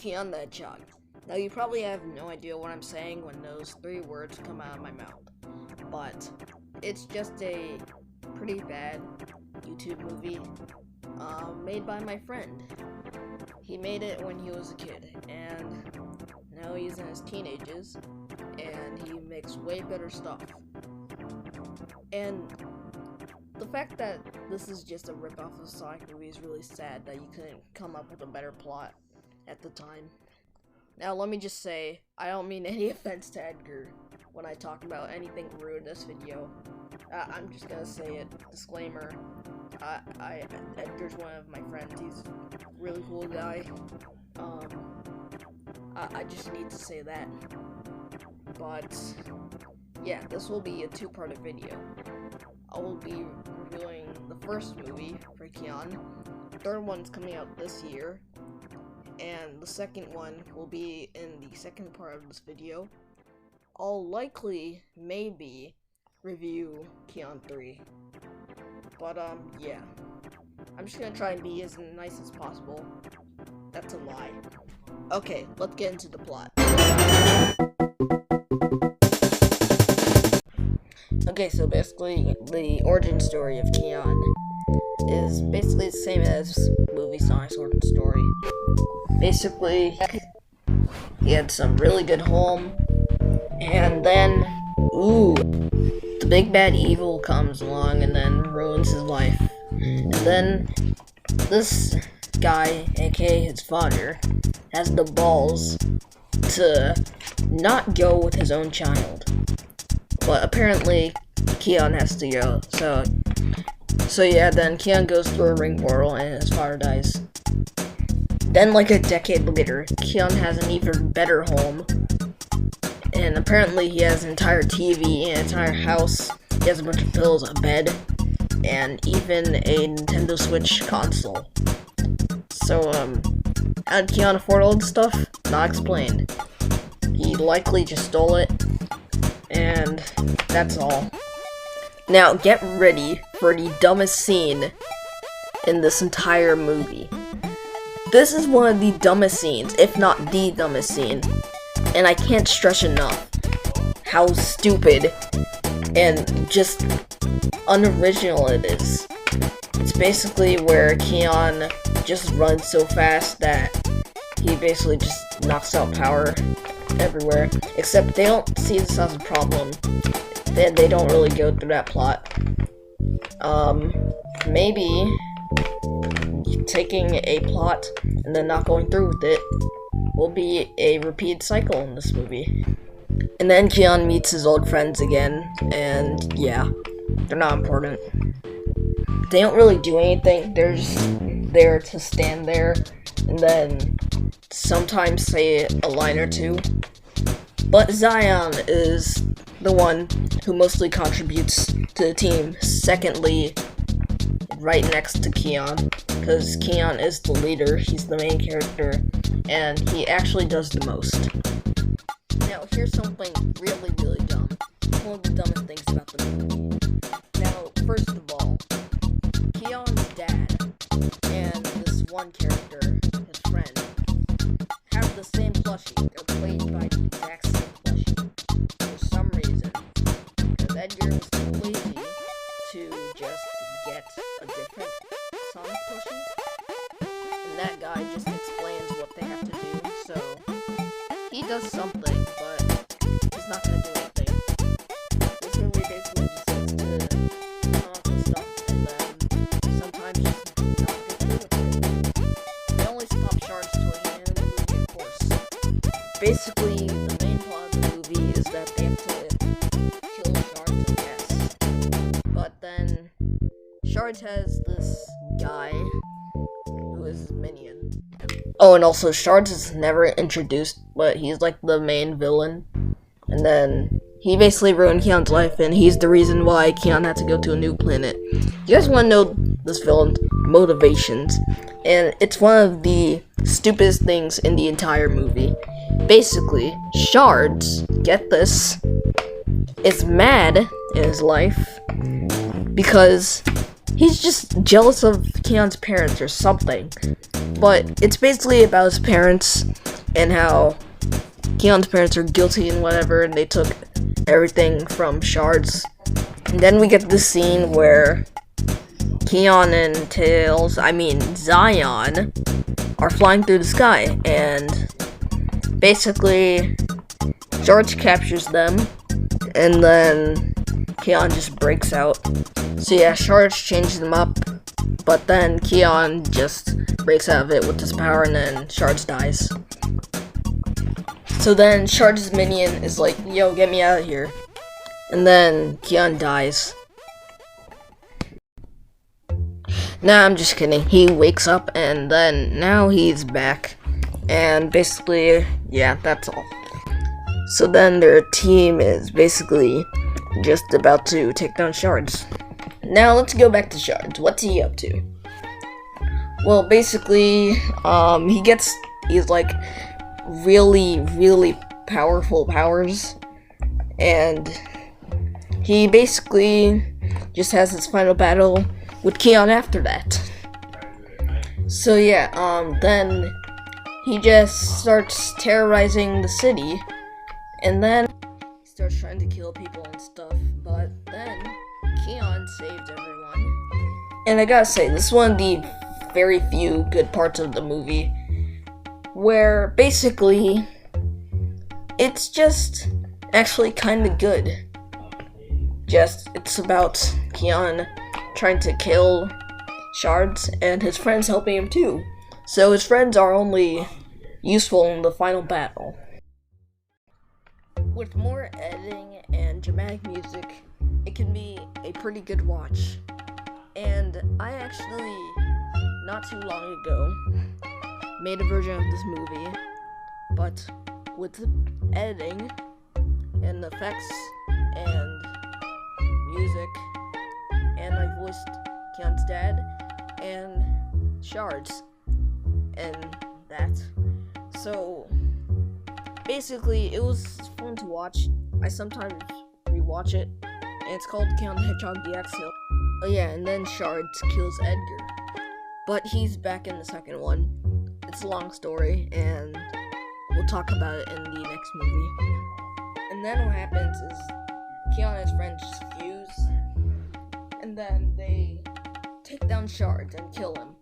Keyon the Hedgehog. Now you probably have no idea what I'm saying when those 3 words come out of my mouth, but it's just a pretty bad YouTube movie made by my friend. He made it when he was a kid, and now he's in his teenagers, and he makes way better stuff. And the fact that this is just a rip-off of a Sonic movie is really sad that you couldn't come up with a better plot at the time. Now let me just say, I don't mean any offense to Edgar when I talk about anything rude in this video. I'm just gonna say it, disclaimer, Edgar's one of my friends, he's a really cool guy. I just need to say that. But yeah, this will be a 2-part video. I will be reviewing the first movie for Keyon. The third one's coming out this year, and the second one will be in the second part of this video. I'll likely, maybe, review Keyon 3. But, yeah. I'm just gonna try and be as nice as possible. That's a lie. Okay, let's get into the plot. Okay, so basically, the origin story of Keyon is basically the same as movie Sonic's origin story. Basically, he had some really good home, and then, the big bad evil comes along and then ruins his life. And then, this guy, aka his father, has the balls to not go with his own child. But apparently, Keyon has to go, so yeah, then Keyon goes through a ring portal and his father dies. Then, like a decade later, Keyon has an even better home, and apparently he has an entire TV, an entire house, he has a bunch of pillows, a bed, and even a Nintendo Switch console. So, how did Keyon afford all this stuff? Not explained. He likely just stole it, and that's all. Now, get ready for the dumbest scene in this entire movie. This is one of the dumbest scenes, if not the dumbest scene, and I can't stress enough how stupid and just unoriginal it is. It's basically where Keyon just runs so fast that he basically just knocks out power everywhere, except they don't see this as a problem. They don't really go through that plot. Maybe taking a plot and then not going through with it will be a repeated cycle in this movie. And then Keyon meets his old friends again, and yeah, they're not important. They don't really do anything, they're just there to stand there and then sometimes say a line or two. But Zion is the one who mostly contributes to the team, secondly, right next to Keyon, because Keyon is the leader, he's the main character, and he actually does the most. Now, here's something really, really dumb. One of the dumbest things about the movie. Now, first of all, Keyon's dad and this one character, his friend, have the same plushie. They're played by the exact same plushie. For some reason. Because Edgar was too lazy to just get a different Sonic plushie. And that guy just explains what they have to do, so he does something, but he's not gonna do anything. This movie basically just sets to come off with stuff, and then sometimes just not get through with it. They only stop shards toward the end of the movie, of course. Basically, the main plot of the movie is that they have to kill Shards, I guess. But then, Shards has this guy who is his minion. Oh, and also, Shards is never introduced, but he's like the main villain. And then, he basically ruined Keyon's life, and he's the reason why Keyon had to go to a new planet. You guys want to know this villain's motivations? And it's one of the stupidest things in the entire movie. Basically, Shards, get this, is mad in his life because he's just jealous of Keyon's parents or something. But it's basically about his parents and how Keyon's parents are guilty and whatever, and they took everything from Shards. And then we get this scene where Keyon and Zion, are flying through the sky, and basically Shards captures them, and then Keyon just breaks out. So yeah, Shards changes them up, but then Keyon just breaks out of it with his power, and then Shards dies. So then Shards' minion is like, yo, get me out of here. And then Keyon dies. Nah, I'm just kidding. He wakes up and then now he's back. And basically, yeah, that's all. So then their team is basically just about to take down Shards. Now let's go back to Shards. What's he up to? Well, basically, he's like really powerful powers. And he basically just has his final battle with Keyon after that. So yeah, then he just starts terrorizing the city, and then he starts trying to kill people and stuff, but then Keyon saves everyone. And I gotta say, this is one of the very few good parts of the movie, where basically, it's just actually kinda good. It's about Keyon trying to kill Shards and his friends helping him too. So his friends are only useful in the final battle. With more editing and dramatic music, it can be a pretty good watch. And I actually, not too long ago, made a version of this movie, but with the editing and the effects and music, and I voiced Keon's dad and Shards and that. So basically, it was fun to watch. I sometimes rewatch it, and it's called Keyon The Hedgehog DX. Oh yeah, and then Shards kills Edgar, but he's back in the second one. It's a long story, and we'll talk about it in the next movie. And then what happens is Keyon and his friends just fuse, and then they take down Shards and kill him.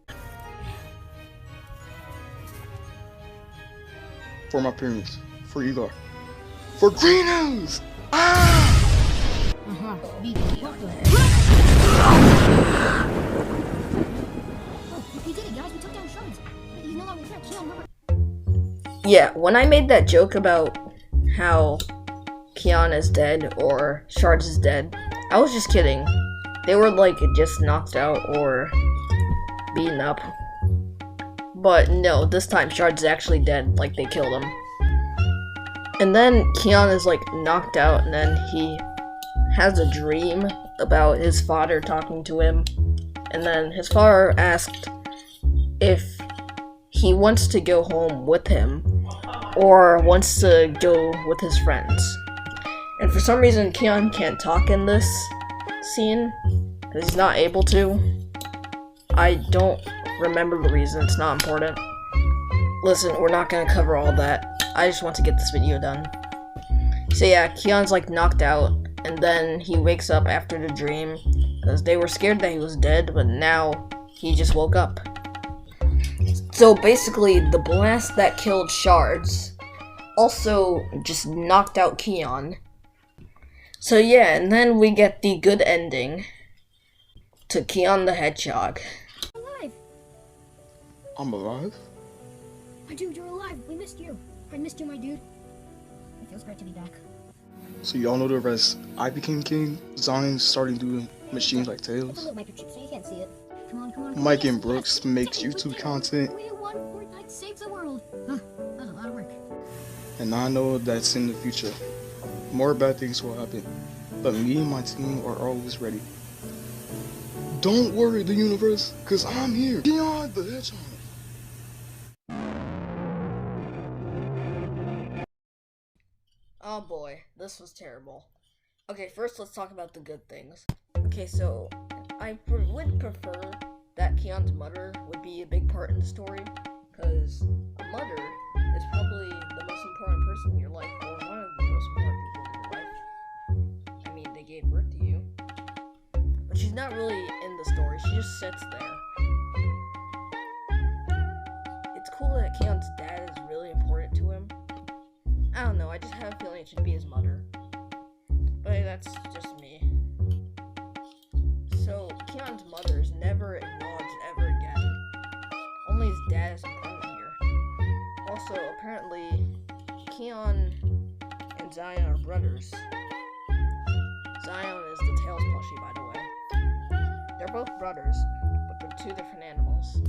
For my parents, for Edgar, for Greenhouse! Ah! We did it, guys. We took down Shards. He's no longer there. Keyon, remember? Yeah, when I made that joke about how Keyon is dead or Shards is dead, I was just kidding. They were like just knocked out or beaten up. But no, this time Shards is actually dead, like they killed him. And then Keyon is like knocked out, and then he has a dream about his father talking to him. And then his father asked if he wants to go home with him or wants to go with his friends. And for some reason, Keyon can't talk in this scene, because he's not able to. I don't remember the reason, it's not important. Listen, we're not gonna cover all that. I just want to get this video done. So yeah, Keon's like knocked out, and then he wakes up after the dream, because they were scared that he was dead, but now he just woke up. So basically, the blast that killed Shards also just knocked out Keyon. So yeah, and then we get the good ending to Keyon the Hedgehog. Alive. I'm alive? My dude, you're alive. We missed you. I missed you, my dude. It feels great to be back. So y'all know the rest. I became king, Zion started doing machines like It's a Tails. little microchip, so you can't see it. Come on, come on. Mike and Yes, Brooks yes. makes Take it, YouTube take it. content. 3, 2, 1, Fortnite saves the world. Huh, that was a lot of work. And I know that's in the future. More bad things will happen. But me and my team are always ready. Don't worry, the universe, cause I'm here. Keyon the Hedgehog. Oh boy, this was terrible. Okay, first let's talk about the good things. Okay, so I would prefer that Keon's mother would be a big part in the story, because a mother is probably the most important person in your life, or one of the most important people in your life. I mean, they gave birth to you. But she's not really in the story, she just sits there. It's cool that Keyon's dad is really important to him. I don't know, I just have a feeling it should be his mother. But that's just me. So, Keon's mother is never acknowledged ever again. Only his dad is important here. Also, apparently, Keyon and Zion are brothers. Zion is the Tails plushie, by the way. They're both brothers, but they're two different animals.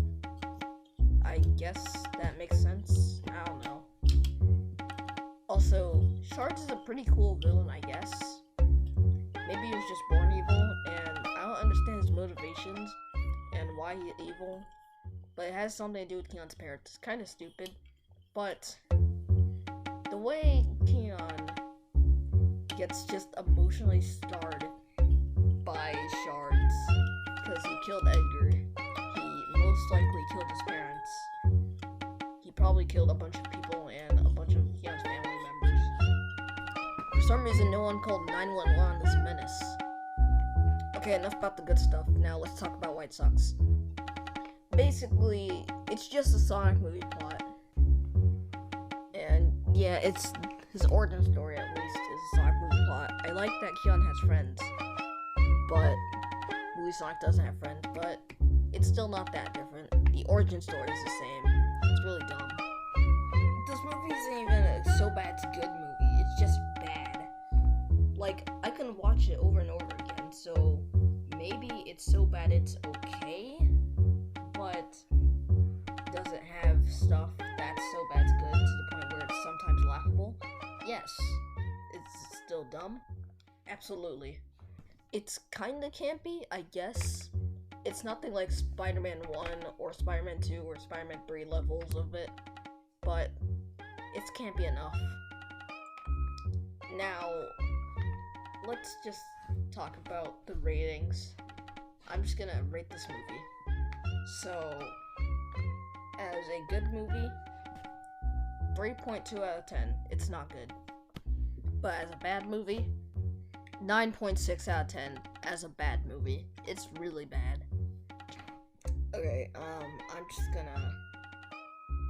I guess that makes sense. I don't know. Also, Shards is a pretty cool villain, I guess. Maybe he was just born evil, and I don't understand his motivations and why he's evil. But it has something to do with Keon's parents. It's kind of stupid, but the way Keon gets just emotionally scarred by Shards because he killed Edgar. He most likely killed his parents. He probably killed a bunch of people and a bunch of Keon's family members. For some reason, no one called 911 on this menace. Okay, enough about the good stuff. Now let's talk about White Sox. Basically, it's just a Sonic movie plot. And yeah, it's his origin story at least is a Sonic movie plot. I like that Keon has friends, but movie Sonic doesn't have friends, but it's still not that different. The origin story is the same. It's really dumb. This movie isn't even a so bad it's good movie. It's just bad. Like, I can watch it over and over again, so maybe it's so bad it's okay, but does it have stuff that's so bad it's good to the point where it's sometimes laughable? Yes. It's still dumb? Absolutely. It's kinda campy, I guess. It's nothing like Spider-Man 1 or Spider-Man 2 or Spider-Man 3 levels of it, but it's campy enough. Now, let's just talk about the ratings. I'm just gonna rate this movie. So, as a good movie, 3.2 out of 10. It's not good. But as a bad movie, 9.6 out of 10 as a bad movie. It's really bad. Okay, I'm just gonna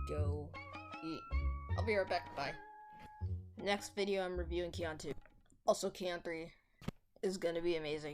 go eat. I'll be right back, bye. Next video I'm reviewing Keyon 2. Also, Keyon 3 is gonna be amazing.